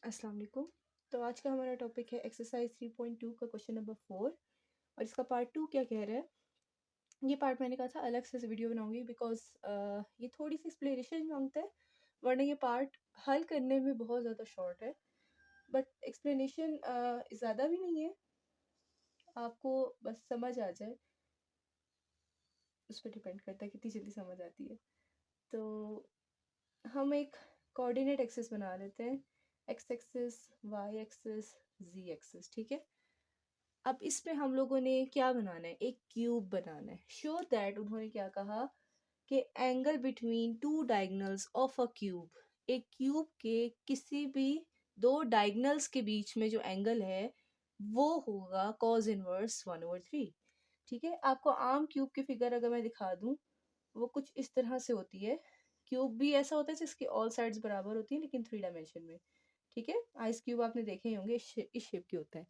अस्सलाम वालेकुम। तो आज का हमारा टॉपिक है एक्सरसाइज 3.2 का क्वेश्चन नंबर 4 और इसका पार्ट 2 क्या कह रहा है। ये पार्ट मैंने कहा था अलग से वीडियो बनाऊंगी बिकॉज ये थोड़ी सी एक्सप्लेनेशन मांगता है, वरना ये पार्ट हल करने में बहुत ज़्यादा शॉर्ट है। बट एक्सप्लेनेशन ज़्यादा भी नहीं है, आपको बस समझ आ जाए उस पर डिपेंड करता है कितनी जल्दी समझ आती है। तो हम एक कोऑर्डिनेट एक्सिस बना लेते हैं, एक्स एक्सिस, वाई एक्सिस, जी एक्सिस। ठीक है, अब इसमें हम लोगों ने क्या बनाना है, एक क्यूब बनाना है। शो दैट, उन्होंने क्या कहा कि angle between two diagonals of a cube, एक क्यूब के किसी भी दो डायगोनल्स के बीच में जो एंगल है वो होगा cos इनवर्स 1/3। ठीक है, आपको आम क्यूब की फिगर अगर मैं दिखा दूं, वो कुछ इस तरह से होती है। क्यूब भी ऐसा होता है जिसकी ऑल साइड्स बराबर होती है लेकिन 3 डायमेंशन में। ठीक है, आइस क्यूब आपने देखे ही होंगे, इस शेप के होते हैं।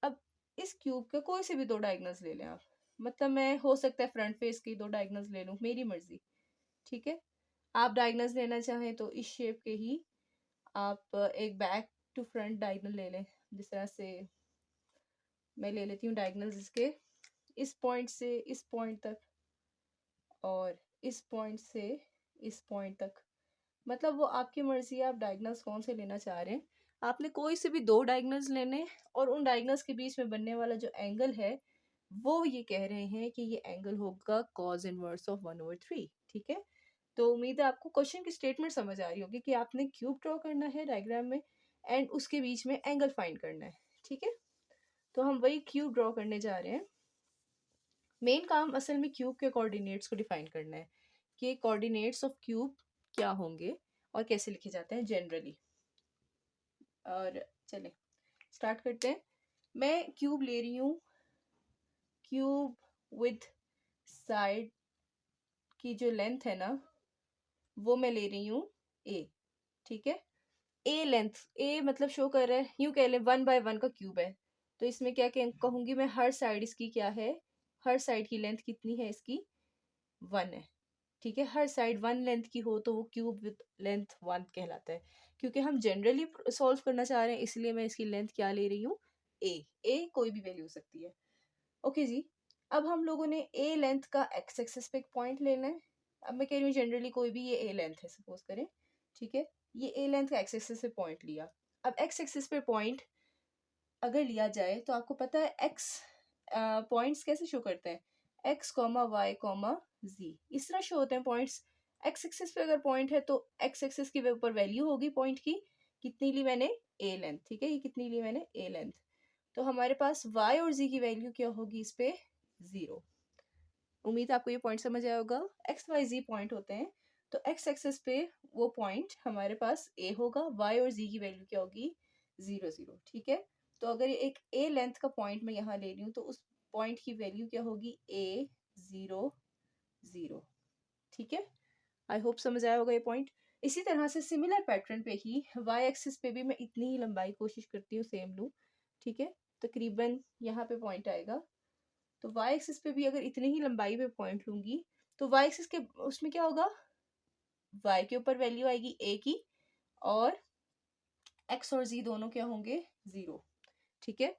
अब इस क्यूब के कोई से भी दो डायगोनल्स ले लें आप, मतलब मैं हो सकता है फ्रंट फेस की दो डायगोनल्स ले लूं, मेरी मर्जी। ठीक है, आप डायगोनल्स लेना चाहें तो इस शेप के ही आप एक बैक टू फ्रंट डायगोनल ले लें। जिस तरह से मैं ले लेती हूँ डायगोनल्स इसके, इस पॉइंट से इस पॉइंट तक और इस पॉइंट से इस पॉइंट तक। मतलब वो आपकी मर्जी है, आप डायगोनल्स कौन से लेना चाह रहे हैं। आपने कोई से भी दो डायगोनल्स लेने और उन डायगोनल्स के बीच में बनने वाला जो एंगल है वो ये कह रहे हैं कि ये एंगल होगा cos इनवर्स ऑफ 1/3। ठीक है, तो उम्मीद है आपको क्वेश्चन की स्टेटमेंट समझ आ रही होगी कि आपने क्यूब ड्रॉ करना है डायग्राम में एंड उसके बीच में एंगल फाइंड करना है। ठीक है, तो हम वही क्यूब ड्रॉ करने जा रहे हैं। मेन काम असल में क्यूब के कोऑर्डिनेट्स को डिफाइन करना है कि कोऑर्डिनेट्स ऑफ क्यूब क्या होंगे और कैसे लिखे जाते हैं जनरली। और चले स्टार्ट करते हैं। मैं क्यूब ले रही हूँ, क्यूब विद साइड की जो लेंथ है ना वो मैं ले रही हूँ ए। ठीक है, ए लेंथ, ए मतलब शो कर रहा है, यूं कह लें 1/1 का क्यूब है, तो इसमें क्या कहूंगी मैं, हर साइड इसकी क्या है, हर साइड की लेंथ कितनी है इसकी, 1 है। ठीक है, हर साइड 1 लेंथ की हो तो वो क्यूब विद लेंथ 1 कहलाता है। क्योंकि हम जनरली सॉल्व करना चाह रहे हैं इसलिए मैं इसकी लेंथ क्या ले रही हूँ, ए कोई भी वैल्यू हो सकती है। ओके जी, अब हम लोगों ने ए लेंथ का एक्स एक्सिस पे एक पॉइंट लेना है। अब मैं कह रही हूँ जनरली कोई भी, ये ए लेंथ है सपोज करें। ठीक है, ये ए लेंथ का एक्स एक्सिस पे पॉइंट लिया। अब एक्स एक्सिस पे पॉइंट अगर लिया जाए तो आपको पता है एक्स पॉइंट्स कैसे शो करते हैं, एक्स कॉमा वाई कॉमा जी, इस तरह शो होते हैं पॉइंट्स। एक्स एक्सिस पे अगर पॉइंट है तो एक्स एक्सिस की ऊपर वैल्यू होगी पॉइंट की, कितनी ली मैंने, ए लेंथ। ठीक है, ये कितनी ली मैंने, ए लेंथ। तो हमारे पास y और z की वैल्यू क्या होगी इस पे, 0। उम्मीद आपको ये पॉइंट समझ आया होगा। एक्स वाई जी पॉइंट होते हैं, तो एक्स एक्सिस पे वो पॉइंट हमारे पास a होगा, y और z की वैल्यू क्या होगी, 0 0। ठीक है, तो अगर ये एक a लेंथ का पॉइंट मैं यहाँ ले रही हूँ तो उस पॉइंट की वैल्यू क्या होगी, a 0 0। ठीक है, आई होप समझ आया होगा ये पॉइंट। इसी तरह से सिमिलर पैटर्न पे ही y एक्सिस पे भी मैं इतनी ही लंबाई कोशिश करती हूँ सेम लूँ। ठीक है, तकरीबन यहाँ पे पॉइंट आएगा, तो y एक्सिस पे भी अगर इतनी ही लंबाई पे पॉइंट लूंगी तो y एक्सिस के उसमें क्या होगा, y के ऊपर वैल्यू आएगी a की और x और z दोनों क्या होंगे, 0। ठीक है,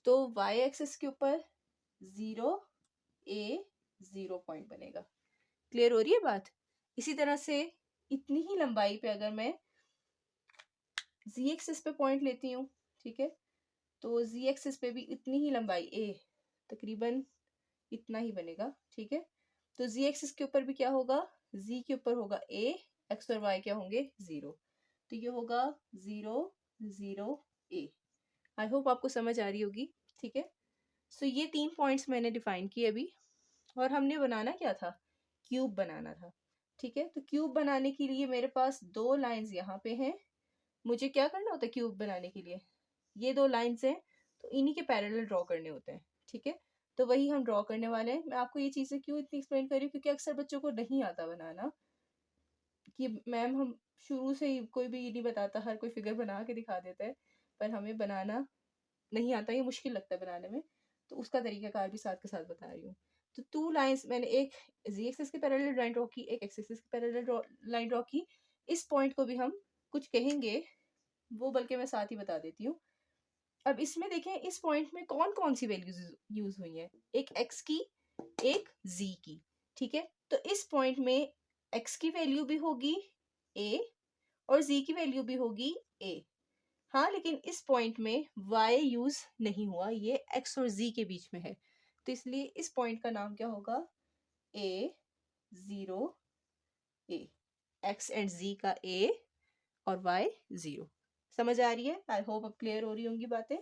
तो y एक्सिस के ऊपर 0 a 0 पॉइंट बनेगा। क्लियर हो रही है बात। इसी तरह से इतनी ही लंबाई पे अगर मैं z एक्सिस पे पॉइंट लेती हूँ, ठीक है, तो z एक्सिस पे भी इतनी ही लंबाई a, तकरीबन इतना ही बनेगा। ठीक है, तो z एक्सिस के ऊपर भी क्या होगा, z के ऊपर होगा a, x और y क्या होंगे, 0। तो ये होगा 0 0 a। आई होप आपको समझ आ रही होगी। ठीक है, सो ये 3 पॉइंट्स मैंने डिफाइन किए अभी, और हमने बनाना क्या था, क्यूब बनाना था। ठीक है, तो क्यूब बनाने के लिए मेरे पास दो लाइंस यहाँ पे हैं। मुझे क्या करना होता है क्यूब बनाने के लिए, ये दो लाइंस हैं तो इन्हीं के पैरेलल ड्रॉ करने होते हैं। ठीक है, तो वही हम ड्रॉ करने वाले हैं। मैं आपको ये चीज़ें क्यों इतनी एक्सप्लेन कर रही हूँ, क्योंकि अक्सर बच्चों को नहीं आता बनाना, कि मैम हम शुरू से ही कोई भी ये नहीं बताता, हर कोई फिगर बना के दिखा देता है, पर हमें बनाना नहीं आता, ये मुश्किल लगता है बनाने में, तो उसका तरीकाकार भी साथ के साथ बता रही हूँ। तो 2 लाइंस मैंने, एक जी एक्सिस के पैरेलल लाइन ड्रॉ की, एक एक्स एक्सिस के पैरेलल लाइन ड्रॉ की। इस पॉइंट को भी हम कुछ कहेंगे वो बल्कि मैं साथ ही बता देती हूँ। अब इसमें देखें इस पॉइंट में कौन कौन सी वैल्यूज यूज हुई हैं, एक x की, एक z की, ठीक है। तो इस पॉइंट में x की वैल्यू भी होगी a और z की वैल्यू भी होगी a। हाँ, लेकिन इस पॉइंट में y यूज नहीं हुआ, ये x और z के बीच में है, तो इसलिए इस पॉइंट का नाम क्या होगा, a 0 a, x and z का a और y 0। समझ आ रही है? आई होप अब क्लियर हो रही होंगी बातें।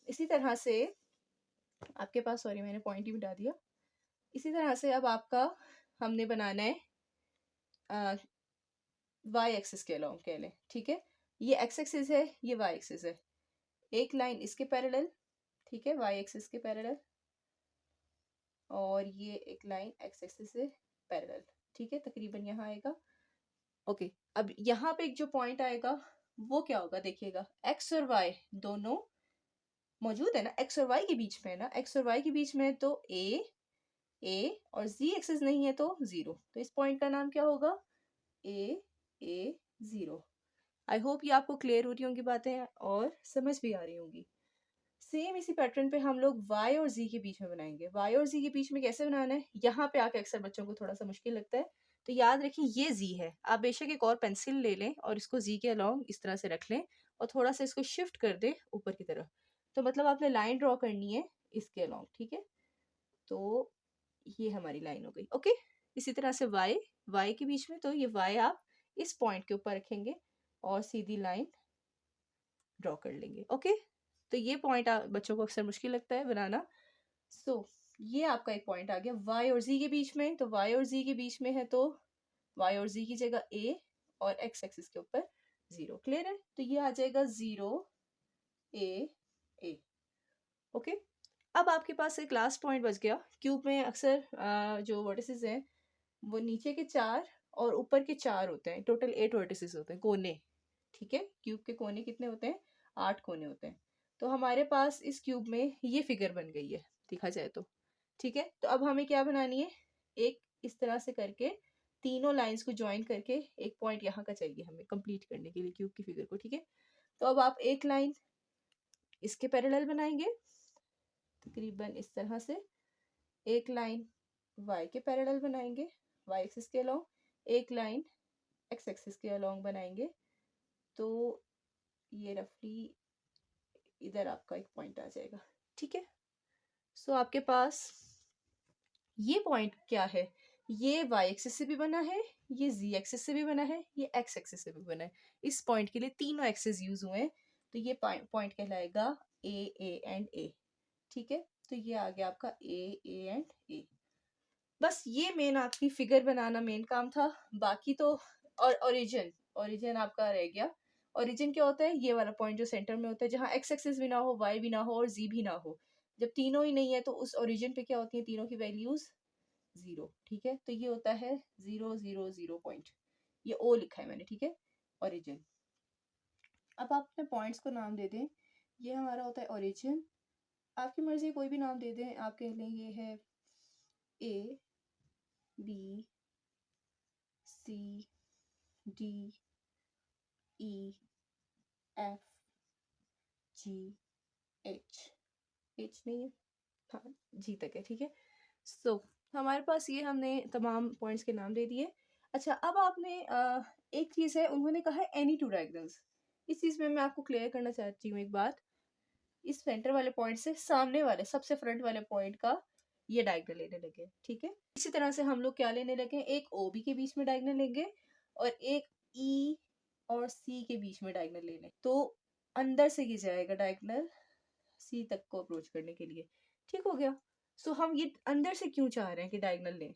इसी तरह से आपके पास, सॉरी मैंने पॉइंट ही मिटा दिया। इसी तरह से अब आपका हमने बनाना है y एक्सिस के अलॉन्ग कह लें, ठीक है। ये x एक्सिस है, ये y एक्सिस है, एक लाइन इसके पैरेलल, ठीक है, y एक्सिस के पैरेलल, और ये एक लाइन x एक्सिस से पैरेलल, ठीक है, तकरीबन यहाँ आएगा। ओके, अब यहाँ पे एक जो पॉइंट आएगा वो क्या होगा, देखिएगा x और y दोनों मौजूद है ना, x और y के बीच में है ना, x और y के बीच में है तो a और z एक्सिस नहीं है तो 0, तो इस पॉइंट का नाम क्या होगा, a 0। आई होप ये आपको क्लियर हो रही होंगी बातें और समझ भी आ रही होंगी। सेम इसी पैटर्न पे हम लोग y और z के बीच में बनाएंगे। y और z के बीच में कैसे बनाना है, यहाँ पे आके अक्सर बच्चों को थोड़ा सा मुश्किल लगता है, तो याद रखिए ये z है, आप बेशक एक और पेंसिल ले लें और इसको z के अलॉन्ग इस तरह से रख लें और थोड़ा सा इसको शिफ्ट कर दें ऊपर की तरफ, तो मतलब आपने लाइन ड्रॉ करनी है इसके अलॉन्ग, ठीक है। तो ये हमारी लाइन हो गई, ओके। इसी तरह से y के बीच में, तो ये y आप इस पॉइंट के ऊपर रखेंगे और सीधी लाइन ड्रॉ कर लेंगे, ओके। तो ये पॉइंट बच्चों को अक्सर मुश्किल लगता है बनाना। सो ये आपका एक पॉइंट आ गया y और z के बीच में, तो y और z के बीच में है तो y और z की जगह a और x एक्सिस के ऊपर 0, क्लियर है। तो ये आ जाएगा 0 a, ओके। अब आपके पास एक लास्ट पॉइंट बच गया। क्यूब में अक्सर जो वर्टिसेस हैं वो नीचे के 4 और ऊपर के 4 होते हैं, टोटल 8 वर्टिसेस होते हैं, कोने, ठीक है। क्यूब के कोने कितने होते हैं, 8 कोने होते हैं। तो हमारे पास इस क्यूब में ये फिगर बन गई है देखा जाए तो, ठीक है। तो अब हमें क्या बनानी है, एक इस तरह से करके तीनों लाइंस को ज्वाइन करके एक पॉइंट यहाँ का चाहिए हमें कंप्लीट करने के लिए क्यूब की फिगर को, ठीक है। तो अब आप एक लाइन इसके पैरेलल बनाएंगे तकरीबन इस तरह से, एक लाइन y के पैरेलल बनाएंगे y एक्सिस के अलॉन्ग, एक लाइन x एक्सिस के अलॉन्ग बनाएंगे, तो ये रफली इधर आपका एक पॉइंट आ जाएगा, ठीक है। सो आपके पास ये पॉइंट क्या है, ये y एक्सिस से भी बना है, ये z एक्सिस से भी बना है, ये x एक्सिस से भी बना है। इस पॉइंट के लिए तीनों एक्सिस यूज हुए हैं, तो ये पॉइंट कहलाएगा a एंड a, ठीक है। तो ये आ गया आपका a एंड a। बस ये मेन आपकी फिगर बनाना मेन काम था, बाकी तो, और ओरिजिन आपका रह गया। ओरिजिन क्या होता है, ये वाला पॉइंट जो सेंटर में होता है, जहाँ x एक्सिस भी ना हो, y भी ना हो और z भी ना हो। जब तीनों ही नहीं है तो उस ओरिजिन पे क्या होती है, तीनों की वैल्यूज 0, ठीक है। तो ये होता है 0 0 0 पॉइंट, ये ओ लिखा है मैंने, ठीक है, ओरिजिन। अब आप अपने पॉइंट्स को नाम दे दें, ये हमारा होता है ओरिजिन, आपकी मर्जी कोई भी नाम दे दें, आप कह लें ये है A B C D E F G H नहीं है, हाँ G तक है, ठीक है। सो हमारे पास ये हमने तमाम पॉइंट्स के नाम दे दिए। अच्छा, अब आपने एक चीज़ है, उन्होंने कहा है एनी टू डायगोनल्स। इस चीज़ में मैं आपको क्लियर करना चाहती हूँ एक बात, इस सेंटर वाले पॉइंट से सामने वाले सबसे फ्रंट वाले पॉइंट का ये डायगोनल लेने लगे, ठीक है। इसी तरह से हम लोग क्या लेने लगे, एक OB के बीच में डायगोनल लेंगे और एक E और C के बीच में डायगोनल लेने, तो अंदर से ये जाएगा डायगोनल C तक को अप्रोच करने के लिए, ठीक हो गया। सो हम ये अंदर से क्यों चाह रहे हैं कि डायगोनल लें,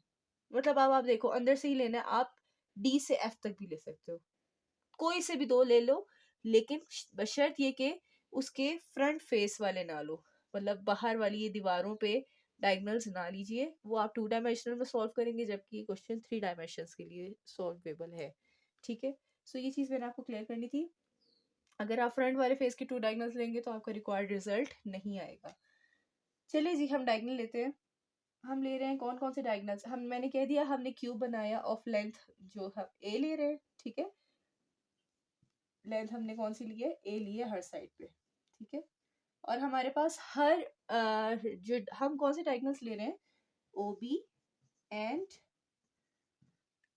मतलब अब आप देखो अंदर से ही लेना है, आप D से F तक भी ले सकते हो, कोई से भी दो ले लो, लेकिन बशर्त ये कि उसके फ्रंट फेस वाले ना लो, मतलब बाहर वाली ये दीवारों पे डायगोनल्स ना लीजिए, वो आप 2 डायमेंशनल में सॉल्व करेंगे जबकि क्वेश्चन 3 डायमेंशंस के लिए सॉल्वेबल है, ठीक है। सो ये चीज़ मैंने आपको क्लियर करनी थी। अगर आप फ्रंट वाले फेस के 2 डायगोनल्स लेंगे तो आपका रिक्वायर्ड रिजल्ट नहीं आएगा। चलिए जी, हम डायगोनल लेते हैं। हम ले रहे हैं कौन कौन से डायगोनल्स, मैंने कह दिया हमने क्यूब बनाया ऑफ लेंथ जो हम A ले रहे हैं, ठीक है। लेंथ हमने कौन सी ली है, ए ली है हर साइड पे, ठीक है। और हमारे पास हर जो हम कौन से डायगोनल्स ले रहे हैं, ओ बी एंड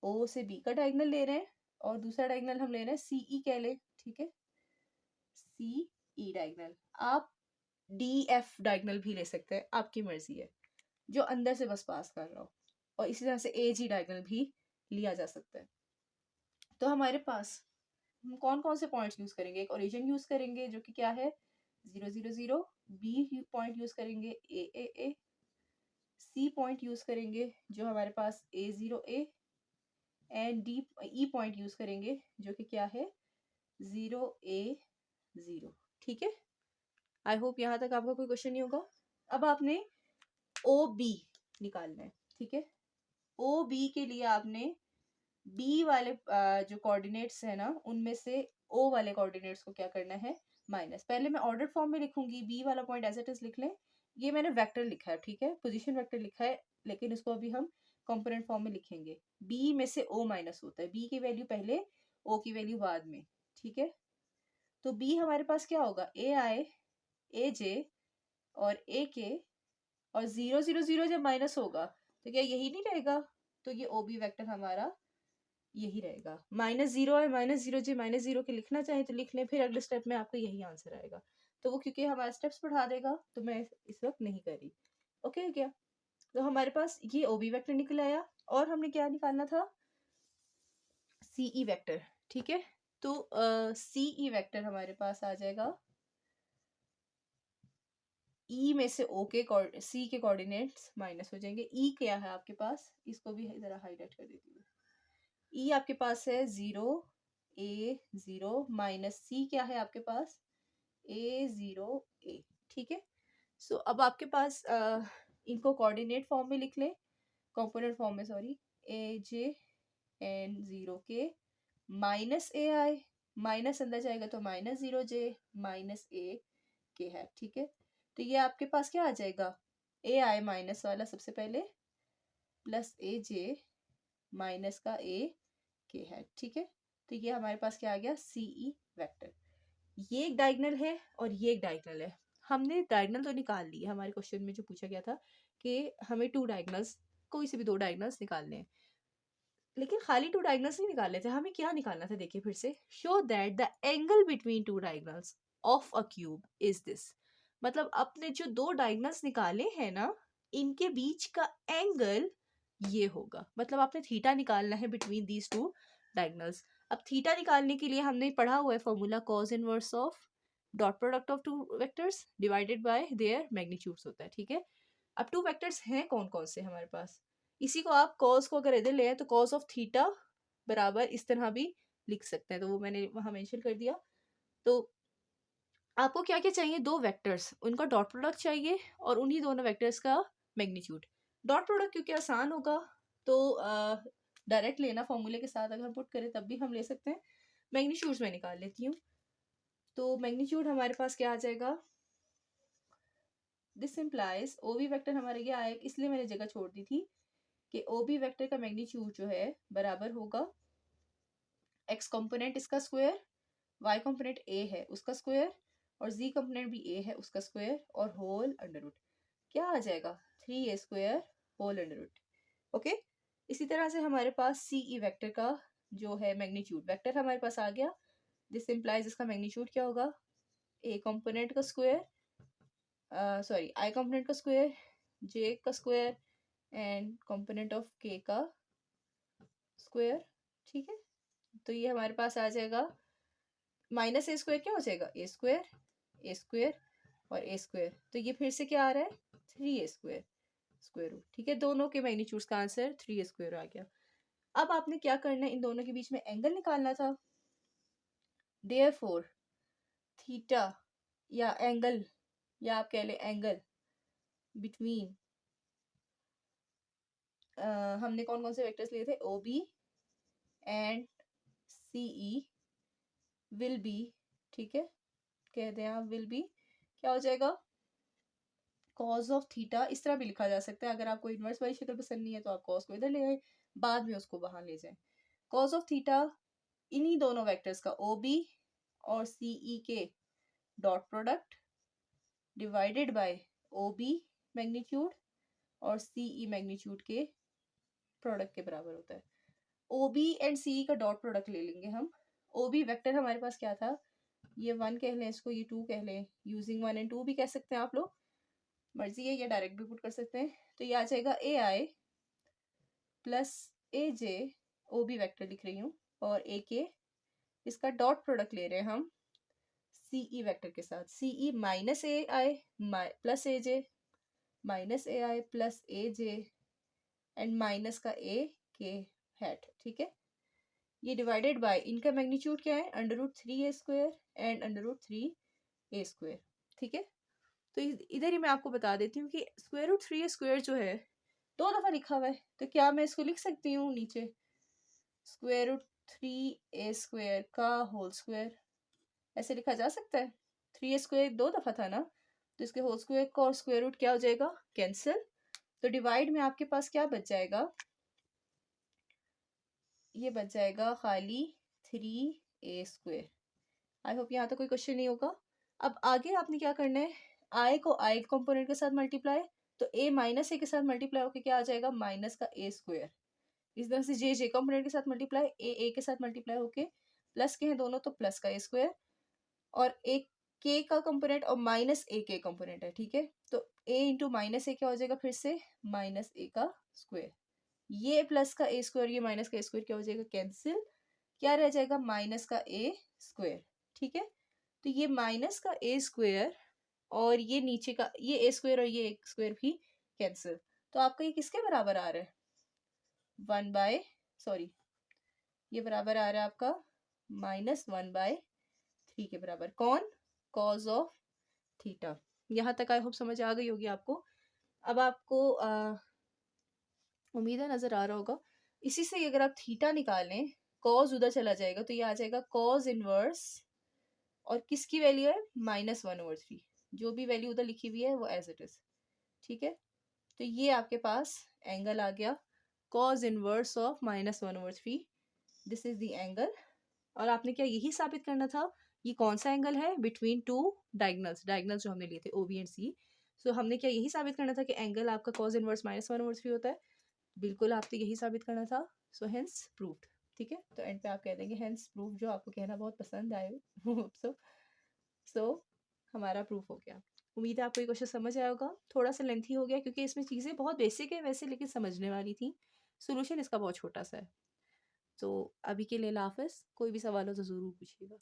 ओ से बी का डायगोनल ले रहे हैं, और दूसरा डायगोनल हम ले रहे हैं सी ई कह ले, ठीक है, सी ई डायगोनल। आप डी एफ डायगोनल भी ले सकते हैं, आपकी मर्जी है, जो अंदर से बस पास कर रहा हो। और इसी तरह से ए जी डायगोनल भी लिया जा सकता है। तो हमारे पास हम कौन कौन से पॉइंट्स यूज करेंगे, एक ओरिजिन यूज करेंगे जो कि क्या है 0 0 0, बी पॉइंट यूज करेंगे ए, सी पॉइंट यूज करेंगे जो हमारे पास A0 A, and D E point use करेंगे जो कि क्या है 0 A 0, ठीक है। आई होप यहाँ तक आपका कोई क्वेश्चन नहीं होगा। अब आपने ओ बी निकालना है, ठीक है। ओ बी के लिए आपने बी वाले जो कोऑर्डिनेट्स है ना, उनमें से ओ वाले कोऑर्डिनेट्स को क्या करना है, माइनस। पहले मैं ऑर्डर फॉर्म में लिखूंगी, बी वाला पॉइंट एज इट इज लिख लें। ये मैंने वेक्टर लिखा है, ठीक है, पोजीशन वेक्टर लिखा है, लेकिन इसको अभी हम कंपोनेंट फॉर्म में लिखेंगे। बी में से ओ माइनस होता है, बी की वैल्यू पहले, ओ की वैल्यू बाद में, ठीक है। तो बी हमारे पास क्या होगा, ए आई, ए जे और ए के, और 0 0 0 जब माइनस होगा तो क्या यही नहीं रहेगा, तो ये ओ बी वैक्टर हमारा यही रहेगा। -0 है, -0 जे, -0 के लिखना चाहे तो लिख लें, फिर अगले स्टेप में आपको यही आंसर आएगा। तो वो क्योंकि हमारा स्टेप्स बढ़ा देगा तो मैं इस वक्त नहीं कर रही, ओके क्या। तो हमारे पास ये ओ बी वैक्टर निकल आया, और हमने क्या निकालना था, सीई वैक्टर, ठीक है। तो सीई वैक्टर हमारे पास आ जाएगा, ई में से ओ के सी के कोऑर्डिनेट्स माइनस हो जाएंगे। ई क्या है आपके पास, इसको भी जरा हाईलाइट कर देती हूँ। ई आपके पास है 0 A 0 माइनस सी क्या है आपके पास A0 A, ठीक है। सो अब आपके पास इनको कोऑर्डिनेट फॉर्म में लिख लें, कंपोनेंट फॉर्म में सॉरी, ए जे एन 0 के माइनस ए आई, माइनस अंदर जाएगा तो -0 जे माइनस ए के है, ठीक है। तो ये आपके पास क्या आ जाएगा, ए आई माइनस वाला सबसे पहले प्लस ए जे माइनस का ए के है, ठीक है। तो ये हमारे पास क्या आ गया, सीई वेक्टर। ये एक डायगोनल है और ये एक डायगोनल है। हमने डायगोनल तो निकाल ली है, हमारे क्वेश्चन में जो पूछा गया था कि हमें 2 डायगोनल्स, कोई से भी 2 डायगोनल्स निकालने हैं, लेकिन खाली 2 डायगोनल्स नहीं निकालने थे, हमें क्या निकालना था, देखिए फिर से, show that the angle between 2 diagonals of a cube is this. मतलब अपने जो 2 डायगोनल्स निकाले हैं ना, इनके बीच का एंगल ये होगा। मतलब आपने थीटा निकालना है बिटवीन दीज 2 डायगोनल्स। अब थीटा निकालने के लिए हमने पढ़ा हुआ है formula, cos inverse of dot product of 2 vectors divided by there magnitudes होता है, ठीक है। अब 2 वेक्टर्स हैं कौन कौन से हमारे पास, इसी को आप कॉस को अगर इधर ले आए तो कॉस ऑफ थीटा बराबर इस तरह भी लिख सकते हैं, तो वो मैंने वहां मेंशन कर दिया। तो आपको क्या क्या चाहिए, 2 वेक्टर्स, उनका डॉट प्रोडक्ट चाहिए और उन्हीं दोनों वेक्टर्स का मैग्नीट्यूड। डॉट प्रोडक्ट क्योंकि आसान होगा तो डायरेक्ट लेना फॉर्मूले के साथ, अगर हम पुट करें तब भी हम ले सकते हैं। मैग्नीट्यूड्स में निकाल लेती हूँ। तो मैग्नीट्यूड हमारे पास क्या आ जाएगा, this implies O B vector हमारे ये आया, इसलिए मैंने जगह छोड़ दी थी कि ओ बी वैक्टर का मैग्नीट्यूड जो है बराबर होगा एक्स कंपोनेंट इसका स्क्वायर, वाई कंपोनेंट ए है उसका स्क्वायर, और जी कंपोनेंट भी ए है उसका स्क्वायर, और होल अंडर रूट। क्या आ जाएगा 3a square whole under root, okay. इसी तरह से हमारे पास सीई वेक्टर का जो है मैग्नीट्यूड, वेक्टर हमारे पास आ गया, दिस इम्प्लाइज इसका मैग्नीट्यूड क्या होगा, ए कंपोनेंट का स्क्वायर, सॉरी आई कंपोनेंट का स्क्वायर, जे का स्क्वायर एंड कंपोनेंट ऑफ के का स्क्वायर, ठीक है। तो ये हमारे पास आ जाएगा माइनस ए स्क्वायर, क्या हो जाएगा ए स्क्वायर और ए स्क्वायर, तो ये फिर से क्या आ रहा है 3a स्क्वायर स्क्वायर रूट, ठीक है। दोनों के मैग्नीट्यूड्स का आंसर 3a स्क्वायर आ गया। अब आपने क्या करना है, इन दोनों के बीच में एंगल निकालना था। देयरफॉर थीटा या एंगल, या आप कह ले एंगल बिटवीन, हमने कौन कौन से वेक्टर्स लिए थे, O B and C E will be, ठीक है, कह दें आप विल बी, क्या हो जाएगा कॉस ऑफ थीटा। इस तरह भी लिखा जा सकता है, अगर आपको इन्वर्स वाली शक्ल पसंद नहीं है तो आप कॉस को इधर ले आए, बाद में उसको वहां ले जाएं। कॉस ऑफ थीटा इन्हीं दोनों वेक्टर्स का, ओ बी और सी ई के dot product divided by O B magnitude और सी ई मैग्नीट्यूड के प्रोडक्ट के बराबर होता है। ओ बी एंड सी ई का डॉट प्रोडक्ट ले लेंगे हम। ओ बी वेक्टर हमारे पास क्या था, ये 1 कह लें इसको, ये 2 कह लें, यूजिंग 1 एंड 2 भी कह सकते हैं आप लोग, मर्जी है, या डायरेक्ट भी पुट कर सकते हैं। तो ये आ जाएगा ए I plus A J, O B vector लिख रही हूँ, और ए के, इसका डॉट प्रोडक्ट ले रहे हैं हम सी ई वैक्टर के साथ। C E minus A I plus A J minus A I plus A J and minus का ए के हैट, ठीक है। ये डिवाइडेड बाय इनका मैग्नीट्यूड क्या है, √3a² एंड √3a², ठीक है। तो इधर ही मैं आपको बता देती हूँ कि √3a² जो है 2 दफा लिखा हुआ है, तो क्या मैं इसको लिख सकती हूँ नीचे √3a² का होल स्क्वायर, ऐसे लिखा जा सकता है। 3a² 2 दफा था ना, तो इसके होल स्क्वायर का और स्क्वायर रूट क्या हो जाएगा, कैंसिल। तो डिवाइड में आपके पास क्या बच जाएगा, ये बच जाएगा खाली 3a²। आई होप यहाँ तक कोई क्वेश्चन नहीं होगा। अब आगे आपने क्या करना है, आई को आई कंपोनेंट के साथ मल्टीप्लाई, तो a माइनस ए के साथ मल्टीप्लाई होकर क्या आ जाएगा, माइनस का a²। इस तरह से जे कंपोनेंट के साथ मल्टीप्लाई, ए के साथ मल्टीप्लाई होके प्लस के हैं दोनों, तो प्लस का a², और एक के का कंपोनेंट और माइनस ए के कंपोनेंट है, ठीक है। तो a इंटू माइनस ए क्या हो जाएगा, फिर से माइनस ए का स्क्वायर, ये प्लस का a², ये माइनस का a² क्या हो जाएगा, कैंसिल। क्या रह जाएगा, माइनस का a², ठीक है। तो ये माइनस का a² और ये नीचे का ये a² और ये a² भी कैंसिल। तो आपका ये किसके बराबर आ रहा है, 1/, ये बराबर आ रहा है आपका -1/3 के बराबर। कौन, कॉज ऑफ थीटा। यहाँ तक आई होप समझ आ गई होगी आपको। अब आपको उम्मीद है नजर आ रहा होगा। इसी से अगर आप थीटा निकालें, कॉज उधर चला जाएगा, तो ये आ जाएगा कॉज इनवर्स, और किसकी वैल्यू है, -1/3। जो भी वैल्यू उधर लिखी हुई है वो एज इट इज, ठीक है। तो ये आपके पास एंगल आ गया, cause inverse of -1/3, this is the angle. और आपने क्या यही साबित करना था, ये कौन सा एंगल है, बिटवीन 2 डायगनल्स जो हमने लिए थे ओ बी एंड सी। सो हमने क्या यही साबित करना था कि एंगल आपका कॉज इनवर्स -1/3 होता है। बिल्कुल आपको यही साबित करना था। सो हेंस प्रूव्ड, ठीक है। तो एंड पे आप कह देंगे हेंस प्रूफ, जो आपको कहना बहुत पसंद आए सो हमारा प्रूफ हो गया। उम्मीद है आपको ये क्वेश्चन समझ आया होगा। थोड़ा सा लेंथी हो गया क्योंकि इसमें चीज़ें बहुत बेसिक है वैसे, लेकिन समझने वाली थी। सोल्यूशन इसका बहुत छोटा सा है। तो अभी के लिए हाफिज़, कोई भी सवाल हो तो ज़रूर पूछिएगा।